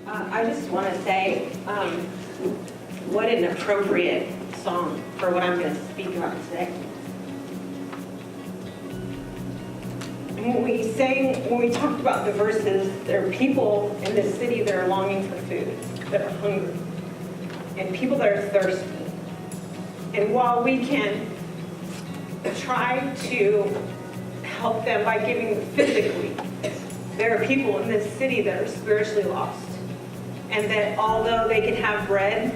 I just want to say, what an appropriate song for what I'm going to speak about today. When we talked about the verses, there are people in this city that are longing for food, that are hungry, and people that are thirsty. And while we can try to help them by giving physically, there are people in this city that are spiritually lost. And that although they can have bread,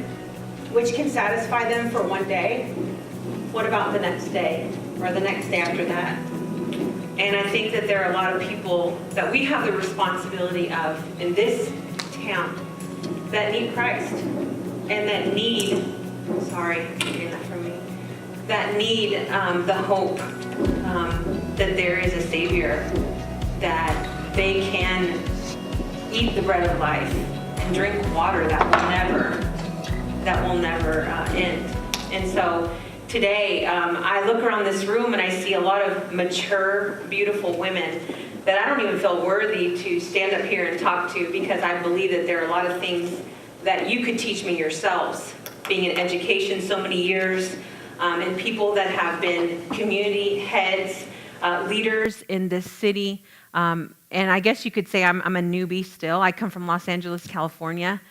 which can satisfy them for one day, what about the next day or the next day after that? And I think that there are a lot of people that we have the responsibility of in this town that need Christ and that need, getting that from me, that need the hope that there is a Savior, that they can eat the bread of life and drink water that will never end. And so today, I look around this room and I see a lot of mature, beautiful women that I don't even feel worthy to stand up here and talk to, because I believe that there are a lot of things that you could teach me yourselves, being in education so many years, and people that have been community heads, leaders in this city. And I guess you could say I'm a newbie still. I come from Los Angeles, California,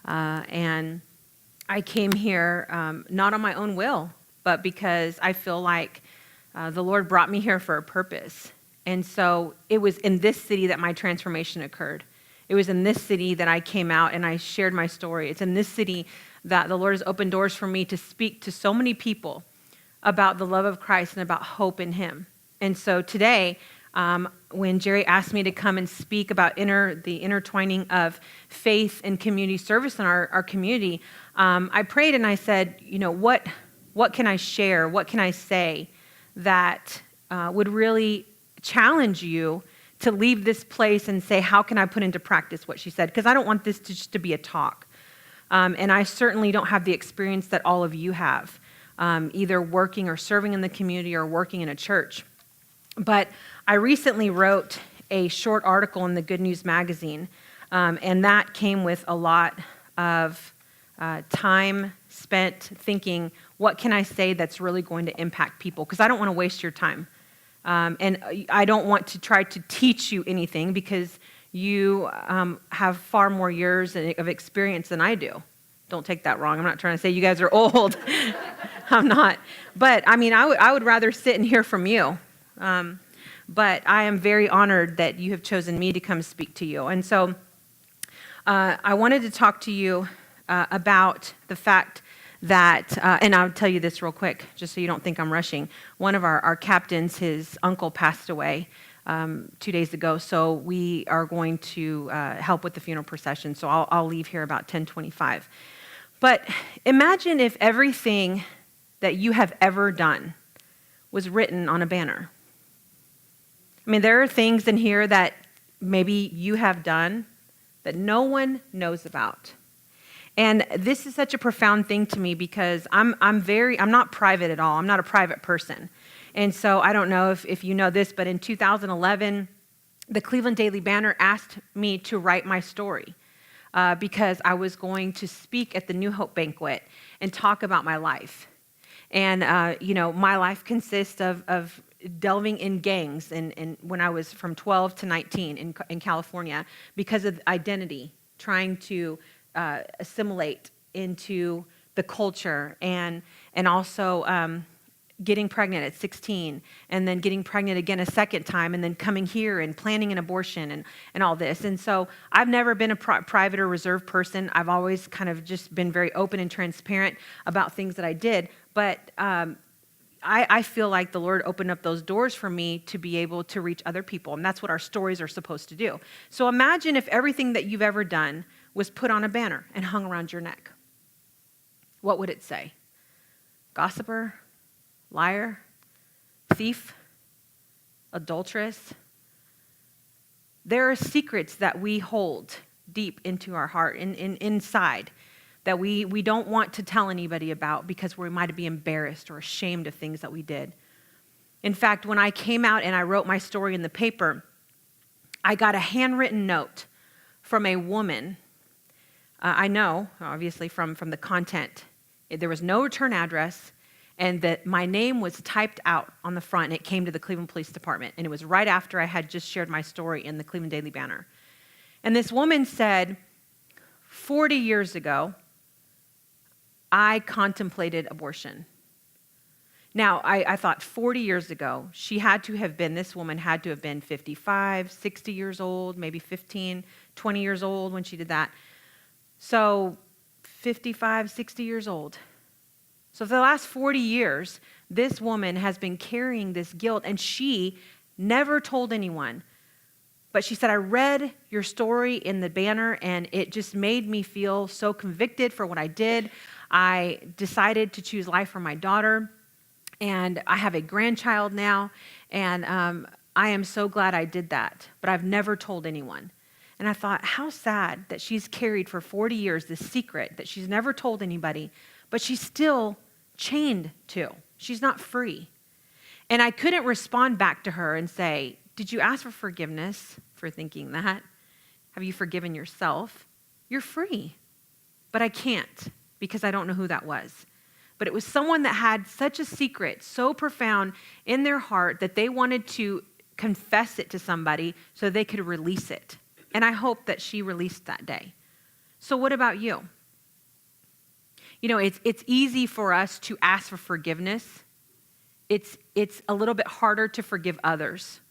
and I came here not on my own will, but because I feel like the Lord brought me here for a purpose. And so it was in this city that my transformation occurred. It was in this city that I came out and I shared my story. It's in this city that the Lord has opened doors for me to speak to so many people about the love of Christ and about hope in Him. And so today, when Jerry asked me to come and speak about the intertwining of faith and community service in our community, I prayed and I said, what can I share? What can I say that would really challenge you to leave this place and say, how can I put into practice what she said? Because I don't want this to just to be a talk. And I certainly don't have the experience that all of you have, either working or serving in the community or working in a church. But I recently wrote a short article in the Good News magazine, and that came with a lot of time spent thinking, what can I say that's really going to impact people? Because I don't want to waste your time. And I don't want to try to teach you anything, because you have far more years of experience than I do. Don't take that wrong. I'm not trying to say you guys are old. I'm not. But, I would rather sit and hear from you. But I am very honored that you have chosen me to come speak to you. And so I wanted to talk to you about the fact that, and I'll tell you this real quick, just so you don't think I'm rushing. One of our captains, his uncle passed away 2 days ago, so we are going to help with the funeral procession. So I'll leave here about 10:25. But imagine if everything that you have ever done was written on a banner. There are things in here that maybe you have done that no one knows about. And this is such a profound thing to me, because I'm not private at all. I'm not a private person. And so I don't know if you know this, but in 2011, the Cleveland Daily Banner asked me to write my story because I was going to speak at the New Hope banquet and talk about my life. And, my life consists of delving in gangs and when I was from 12 to 19 in California, because of identity, trying to assimilate into the culture, and also getting pregnant at 16, and then getting pregnant again a second time, and then coming here and planning an abortion and all this. And so I've never been a private or reserved person. I've always kind of just been very open and transparent about things that I did. But I feel like the Lord opened up those doors for me to be able to reach other people, and that's what our stories are supposed to do. So imagine if everything that you've ever done was put on a banner and hung around your neck. What would it say? Gossiper, liar, thief, adulteress. There are secrets that we hold deep into our heart, inside, that we don't want to tell anybody about because we might be embarrassed or ashamed of things that we did. In fact, when I came out and I wrote my story in the paper, I got a handwritten note from a woman. I know, obviously, from the content. There was no return address, and that my name was typed out on the front, and it came to the Cleveland Police Department. And it was right after I had just shared my story in the Cleveland Daily Banner. And this woman said, 40 years ago, I contemplated abortion. Now, I thought 40 years ago, this woman had to have been 55, 60 years old, maybe 15, 20 years old when she did that. So 55, 60 years old. So for the last 40 years, this woman has been carrying this guilt, and she never told anyone. But she said, I read your story in the banner, and it just made me feel so convicted for what I did. I decided to choose life for my daughter, and I have a grandchild now, and I am so glad I did that, but I've never told anyone. And I thought, how sad that she's carried for 40 years this secret that she's never told anybody, but she's still chained to. She's not free. And I couldn't respond back to her and say, did you ask for forgiveness for thinking that? Have you forgiven yourself? You're free. But I can't, because I don't know who that was. But it was someone that had such a secret, so profound in their heart that they wanted to confess it to somebody so they could release it. And I hope that she released that day. So what about you? You know, it's easy for us to ask for forgiveness. It's a little bit harder to forgive others.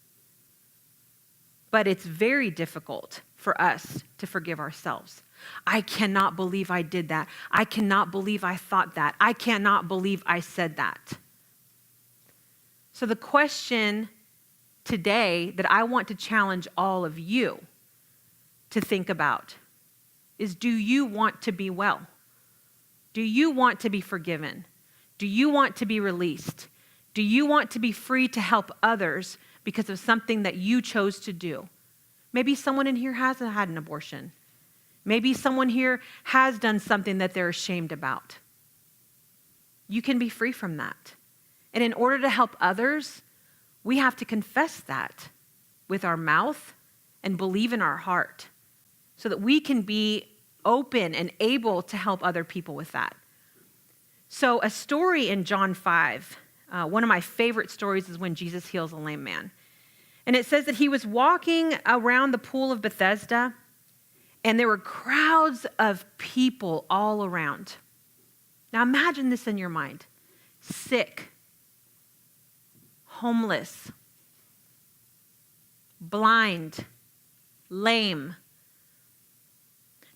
But it's very difficult for us to forgive ourselves. I cannot believe I did that. I cannot believe I thought that. I cannot believe I said that. So the question today that I want to challenge all of you to think about is, do you want to be well? Do you want to be forgiven? Do you want to be released? Do you want to be free to help others because of something that you chose to do? Maybe someone in here hasn't had an abortion. Maybe someone here has done something that they're ashamed about. You can be free from that. And in order to help others, we have to confess that with our mouth and believe in our heart so that we can be open and able to help other people with that. So a story in John 5, one of my favorite stories is when Jesus heals a lame man. And it says that he was walking around the pool of Bethesda, and there were crowds of people all around. Now imagine this in your mind. Sick, homeless, blind, lame.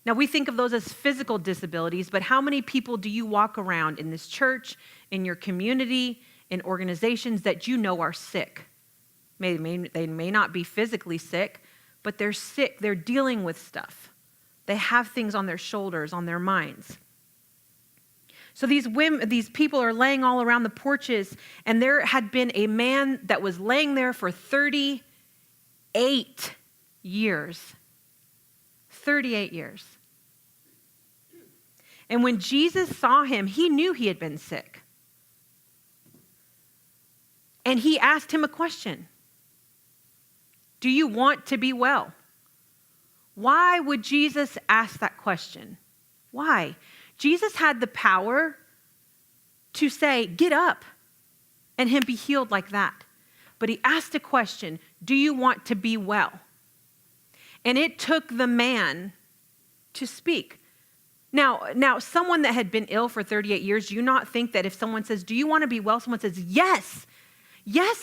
Now we think of those as physical disabilities, but how many people do you walk around in this church, in your community, in organizations that you know are sick? They may not be physically sick, but they're sick. They're dealing with stuff. They have things on their shoulders, on their minds. So these people are laying all around the porches, and there had been a man that was laying there for 38 years. 38 years. And when Jesus saw him, he knew he had been sick. And he asked him a question. Do you want to be well? Why would Jesus ask that question? Why? Jesus had the power to say, get up, and him be healed like that. But he asked a question, do you want to be well? And it took the man to speak. Now, someone that had been ill for 38 years, do you not think that if someone says, do you want to be well? Someone says, yes,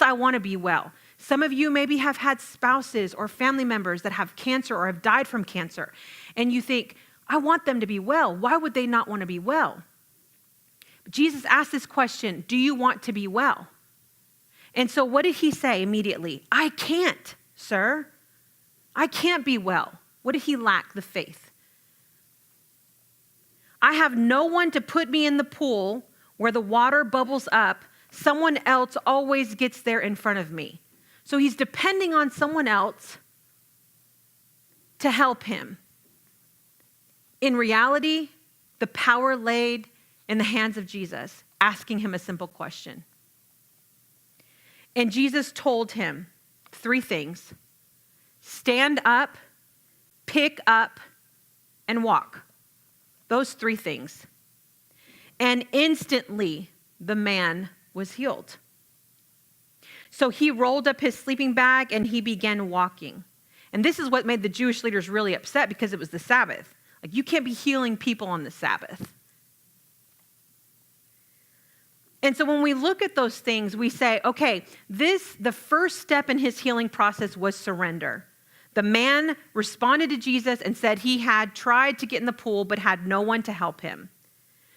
I want to be well. Some of you maybe have had spouses or family members that have cancer or have died from cancer. And you think, I want them to be well. Why would they not want to be well? But Jesus asked this question, do you want to be well? And so what did he say immediately? I can't, sir. I can't be well. What did he lack? The faith. I have no one to put me in the pool where the water bubbles up. Someone else always gets there in front of me. So he's depending on someone else to help him. In reality, the power laid in the hands of Jesus, asking him a simple question. And Jesus told him 3 things: stand up, pick up, and walk. Those 3 things. And instantly the man was healed. So he rolled up his sleeping bag and he began walking. And this is what made the Jewish leaders really upset, because it was the Sabbath. Like, you can't be healing people on the Sabbath. And so when we look at those things, we say, okay, the first step in his healing process was surrender. The man responded to Jesus and said he had tried to get in the pool but had no one to help him.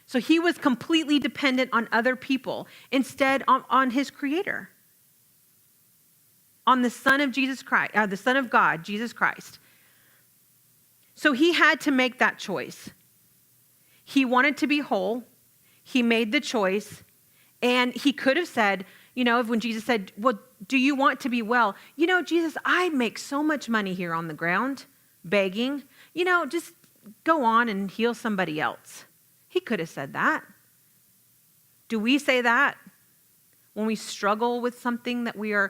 So he was completely dependent on other people instead on his Creator, on the Son of Jesus Christ, the Son of God, Jesus Christ. So he had to make that choice. He wanted to be whole. He made the choice. And he could have said, when Jesus said, well, do you want to be well? Jesus, I make so much money here on the ground, begging. Just go on and heal somebody else. He could have said that. Do we say that when we struggle with something that we're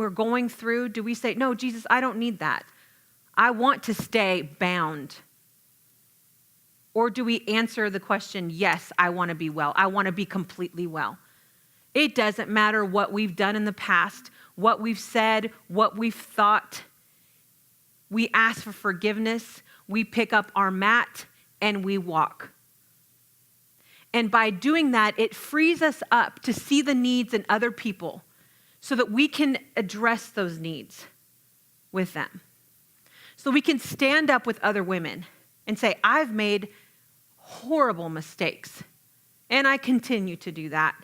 going through? Do we say, no, Jesus, I don't need that. I want to stay bound. Or do we answer the question, yes, I want to be well. I want to be completely well. It doesn't matter what we've done in the past, what we've said, what we've thought. We ask for forgiveness. We pick up our mat and we walk. And by doing that, it frees us up to see the needs in other people so that we can address those needs with them. So we can stand up with other women and say, I've made horrible mistakes, and I continue to do that.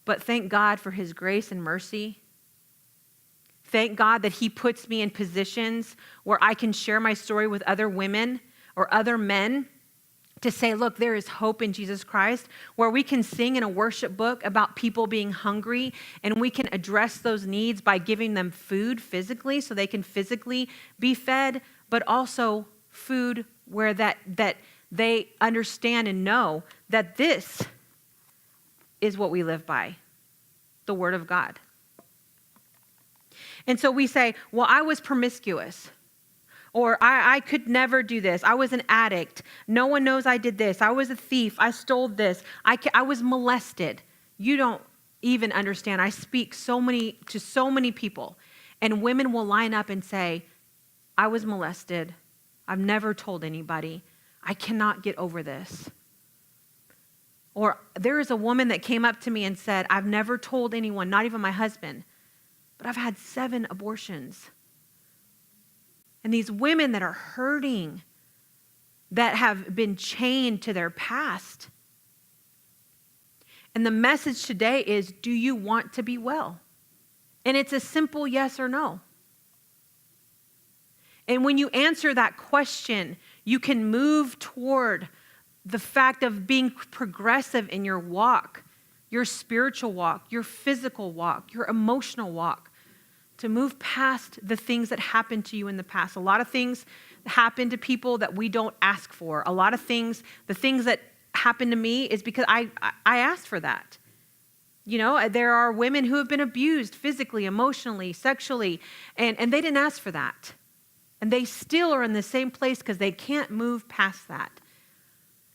But thank God for his grace and mercy. Thank God that he puts me in positions where I can share my story with other women or other men to say, look, there is hope in Jesus Christ, where we can sing in a worship book about people being hungry, and we can address those needs by giving them food physically so they can physically be fed, but also food where that they understand and know that this is what we live by, the Word of God. And so we say, well, I was promiscuous. Or I could never do this. I was an addict. No one knows I did this. I was a thief. I stole this. I was molested. You don't even understand. I speak to so many people. And women will line up and say, I was molested. I've never told anybody. I cannot get over this. Or there is a woman that came up to me and said, I've never told anyone, not even my husband, but I've had 7 abortions. And these women that are hurting, that have been chained to their past. And the message today is, do you want to be well? And it's a simple yes or no. And when you answer that question, you can move toward the fact of being progressive in your walk, your spiritual walk, your physical walk, your emotional walk. To move past the things that happened to you in the past. A lot of things happen to people that we don't ask for. A lot of things, the things that happened to me is because I asked for that. There are women who have been abused physically, emotionally, sexually, and they didn't ask for that. And they still are in the same place because they can't move past that.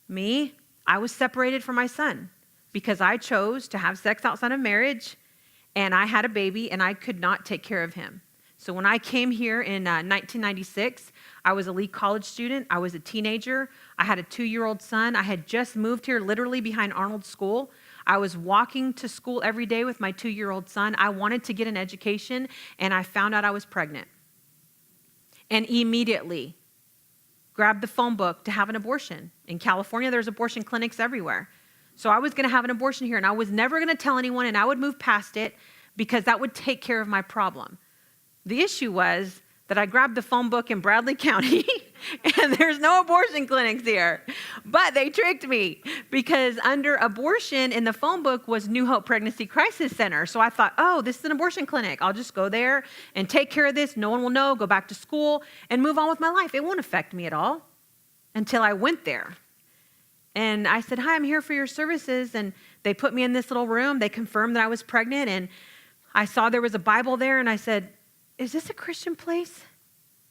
Me, I was separated from my son because I chose to have sex outside of marriage. And I had a baby, and I could not take care of him. So when I came here in 1996, I was a Lee College student. I was a teenager. I had a 2-year-old son. I had just moved here literally behind Arnold School. I was walking to school every day with my 2-year-old son. I wanted to get an education, and I found out I was pregnant. And immediately grabbed the phone book to have an abortion. In California, there's abortion clinics everywhere. So I was going to have an abortion here, and I was never going to tell anyone, and I would move past it because that would take care of my problem. The issue was that I grabbed the phone book in Bradley County, and there's no abortion clinics here. But they tricked me because under abortion in the phone book was New Hope Pregnancy Crisis Center. So I thought, oh, this is an abortion clinic. I'll just go there and take care of this. No one will know, go back to school, and move on with my life. It won't affect me at all until I went there. And I said, hi, I'm here for your services. And They put me in this little room. They confirmed that I was pregnant, and I saw there was a Bible there, and I said, "Is this a Christian place?"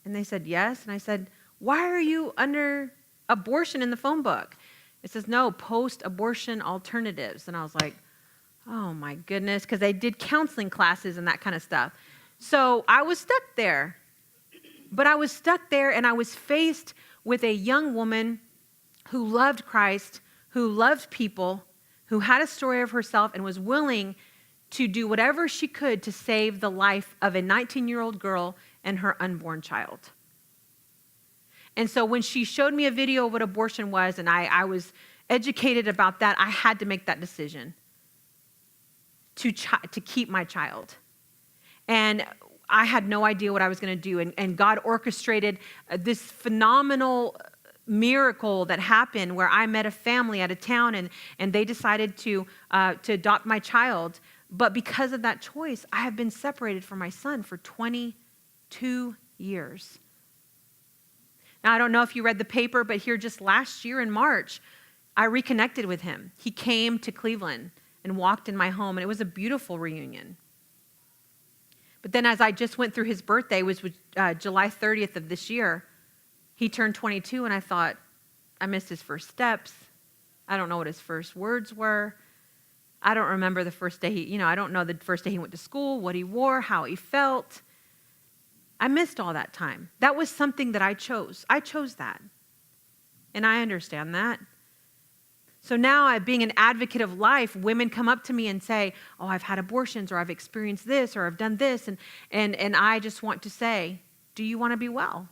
And they said, "Yes." And I said, "Why are you under abortion in the phone book?" It says, "No, post-abortion alternatives." And I was like, oh my goodness, because they did counseling classes and that kind of stuff. So I was stuck there. But I was stuck there, and I was faced with a young woman who loved Christ, who loved people, who had a story of herself and was willing to do whatever she could to save the life of a 19-year-old girl and her unborn child. And so when she showed me a video of what abortion was, and I was educated about that, I had to make that decision to keep my child. And I had no idea what I was going to do. And God orchestrated this phenomenal miracle that happened where I met a family at a town, and they decided to adopt my child. But because of that choice, I have been separated from my son for 22 years. Now, I don't know if you read the paper, but here just last year in March, I reconnected with him. He came to Cleveland and walked in my home, and it was a beautiful reunion. But then as I just went through his birthday, which was July 30th of this year, he turned 22, and I thought, I missed his first steps. I don't know what his first words were. I don't remember the first day I don't know the first day he went to school, what he wore, how he felt. I missed all that time. That was something that I chose. I chose that. And I understand that. So now, being an advocate of life, women come up to me and say, "Oh, I've had abortions, or I've experienced this, or I've done this." And I just want to say, do you want to be well?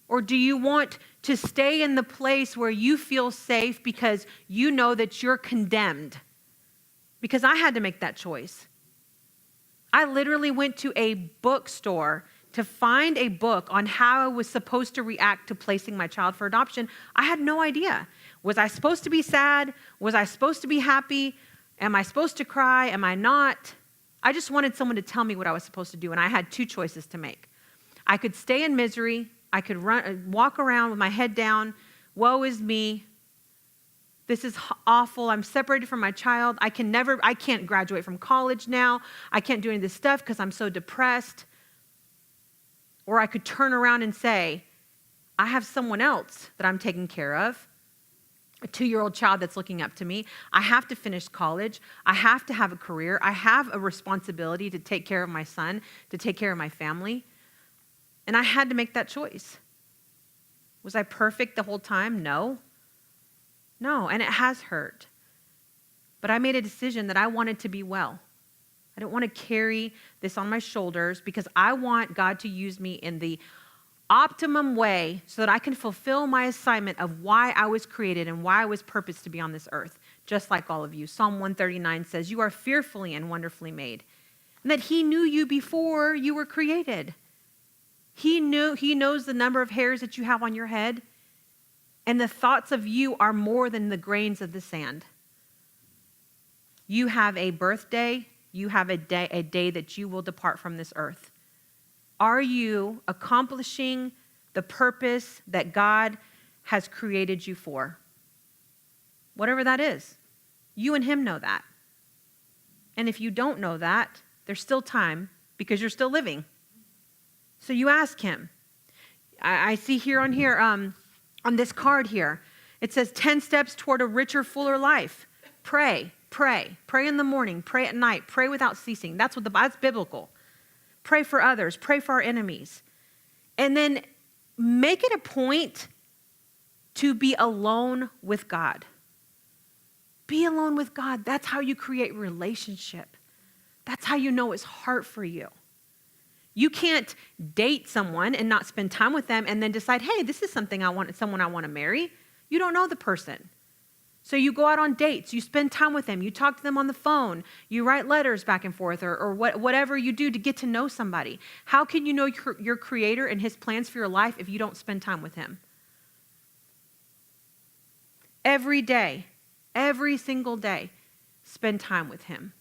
Or do you want to stay in the place where you feel safe because you know that you're condemned? Because I had to make that choice. I literally went to a bookstore to find a book on how I was supposed to react to placing my child for adoption. I had no idea. Was I supposed to be sad? Was I supposed to be happy? Am I supposed to cry? Am I not? I just wanted someone to tell me what I was supposed to do, and I had two choices to make. I could stay in misery. I could walk around with my head down. Woe is me. This is awful. I'm separated from my child. I can't graduate from college now. I can't do any of this stuff because I'm so depressed. Or I could turn around and say, I have someone else that I'm taking care of, a 2-year-old child that's looking up to me. I have to finish college. I have to have a career. I have a responsibility to take care of my son, to take care of my family. And I had to make that choice. Was I perfect the whole time? No. No, and it has hurt. But I made a decision that I wanted to be well. I didn't want to carry this on my shoulders because I want God to use me in the optimum way so that I can fulfill my assignment of why I was created and why I was purposed to be on this earth, just like all of you. Psalm 139 says, "You are fearfully and wonderfully made," and that He knew you before you were created. He knows the number of hairs that you have on your head, and the thoughts of you are more than the grains of the sand. You have a birthday. You have a day that you will depart from this earth. Are you accomplishing the purpose that God has created you for? Whatever that is. You and Him know that. And if you don't know that, there's still time because you're still living. So you ask Him. I see here on this card here, it says 10 steps toward a richer, fuller life. Pray. Pray in the morning. Pray at night. Pray without ceasing. That's biblical. Pray for others. Pray for our enemies. And then make it a point to be alone with God. Be alone with God. That's how you create relationship. That's how you know His heart for you. You can't date someone and not spend time with them and then decide, hey, this is someone I want to marry. You don't know the person. So you go out on dates, you spend time with them, you talk to them on the phone, you write letters back and forth, or whatever you do to get to know somebody. How can you know your Creator and His plans for your life if you don't spend time with Him? Every day, every single day, spend time with Him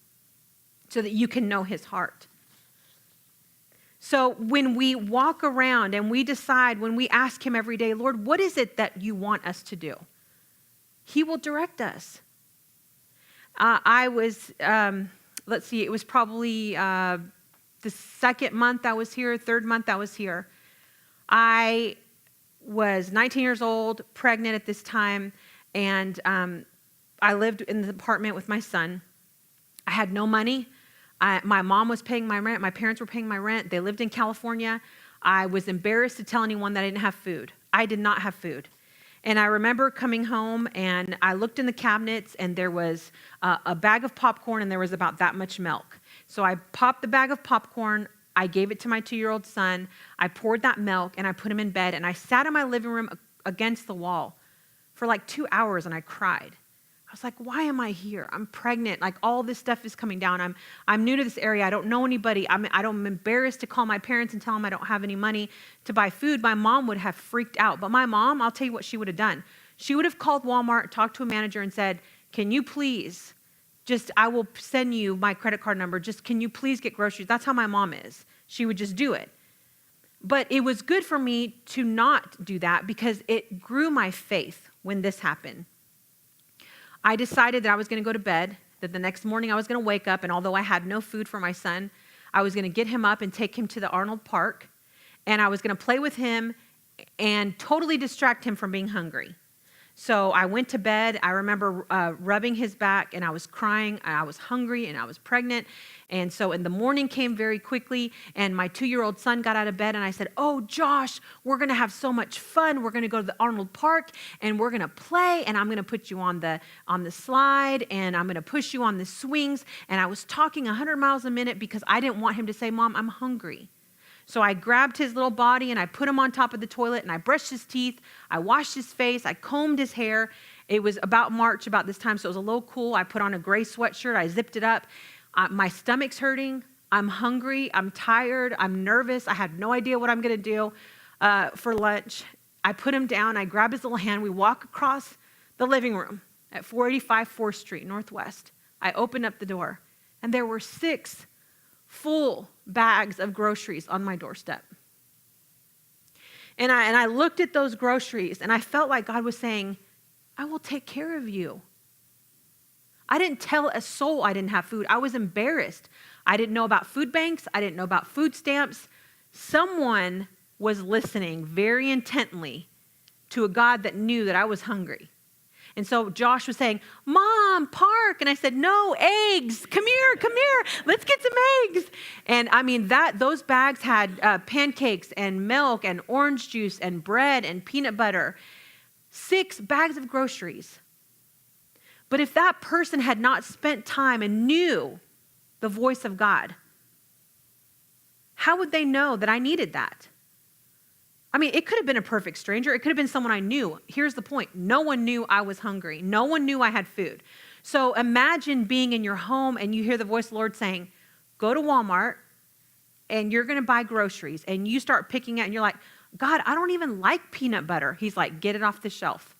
so that you can know His heart. So when we walk around and we decide, when we ask Him every day, Lord, what is it that you want us to do? He will direct us. I was, let's see, it was probably the second month I was here, third month I was here. I was 19 years old, pregnant at this time, and I lived in the apartment with my son. I had no money. My mom was paying my rent. My parents were paying my rent. They lived in California. I was embarrassed to tell anyone that I didn't have food. I did not have food. And I remember coming home, and I looked in the cabinets, and there was a bag of popcorn, and there was about that much milk. So I popped the bag of popcorn. I gave it to my 2-year-old son. I poured that milk, and I put him in bed, and I sat in my living room against the wall for like 2 hours, and I cried. I was like, why am I here? I'm pregnant. Like, all this stuff is coming down. I'm new to this area. I don't know anybody. I'm embarrassed to call my parents and tell them I don't have any money to buy food. My mom would have freaked out. But my mom, I'll tell you what she would have done. She would have called Walmart, talked to a manager, and said, can you please, I will send you my credit card number. Just, can you please get groceries? That's how my mom is. She would just do it. But it was good for me to not do that because it grew my faith when this happened. I decided that I was going to go to bed, that the next morning I was going to wake up, and although I had no food for my son, I was going to get him up and take him to the Arnold Park, and I was going to play with him and totally distract him from being hungry. So I went to bed. I remember rubbing his back, and I was crying. I was hungry, and I was pregnant. And so in the morning came very quickly, and my 2-year-old son got out of bed, and I said, oh, Josh, we're going to have so much fun. We're going to go to the Arnold Park, and we're going to play, and I'm going to put you on the slide, and I'm going to push you on the swings. And I was talking 100 miles a minute because I didn't want him to say, Mom, I'm hungry. So I grabbed his little body, and I put him on top of the toilet, and I brushed his teeth. I washed his face. I combed his hair. It was about March, about this time, so it was a little cool. I put on a gray sweatshirt. I zipped it up. My stomach's hurting. I'm hungry. I'm tired. I'm nervous. I had no idea what I'm going to do for lunch. I put him down. I grab his little hand. We walk across the living room at 485 4th Street, Northwest. I opened up the door, and there were 6 full bags of groceries on my doorstep. And I looked at those groceries, and I felt like God was saying, I will take care of you. I didn't tell a soul I didn't have food. I was embarrassed. I didn't know about food banks. I didn't know about food stamps. Someone was listening very intently to a God that knew that I was hungry. And so Josh was saying, Mom, park. And I said, no, eggs. Come here. Let's get some eggs. And I mean, those bags had pancakes and milk and orange juice and bread and peanut butter. 6 bags of groceries. But if that person had not spent time and knew the voice of God, how would they know that I needed that? I mean, it could have been a perfect stranger. It could have been someone I knew. Here's the point. No one knew I was hungry. No one knew I had food. So imagine being in your home and you hear the voice of the Lord saying, go to Walmart and you're going to buy groceries. And you start picking out and you're like, God, I don't even like peanut butter. He's like, get it off the shelf.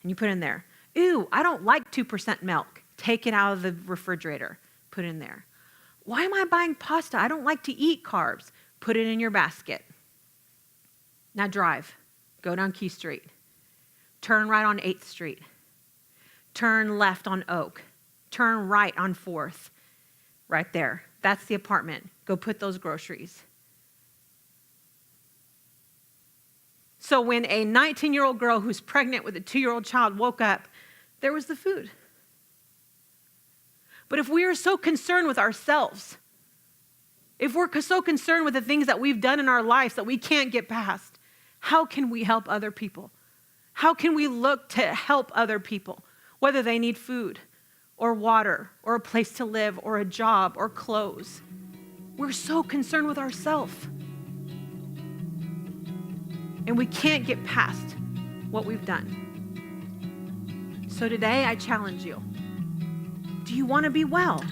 And you put it in there. Ooh, I don't like 2% milk. Take it out of the refrigerator. Put it in there. Why am I buying pasta? I don't like to eat carbs. Put it in your basket. Now drive. Go down Key Street. Turn right on 8th Street. Turn left on Oak. Turn right on 4th. Right there. That's the apartment. Go put those groceries. So when a 19-year-old girl who's pregnant with a 2-year-old child woke up, there was the food. But if we are so concerned with ourselves, if we're so concerned with the things that we've done in our lives that we can't get past, how can we help other people? How can we look to help other people, whether they need food or water or a place to live or a job or clothes? We're so concerned with ourselves. And we can't get past what we've done. So today I challenge you. Do you want to be well?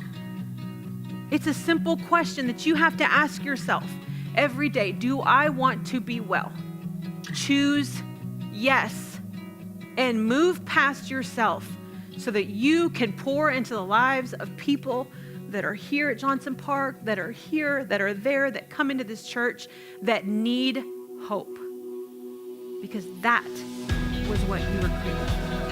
It's a simple question that you have to ask yourself every day. Do I want to be well? Choose yes and move past yourself so that you can pour into the lives of people that are here at Johnson Park, that are here, that are there, that come into this church, that need hope. Because that was what you were created for.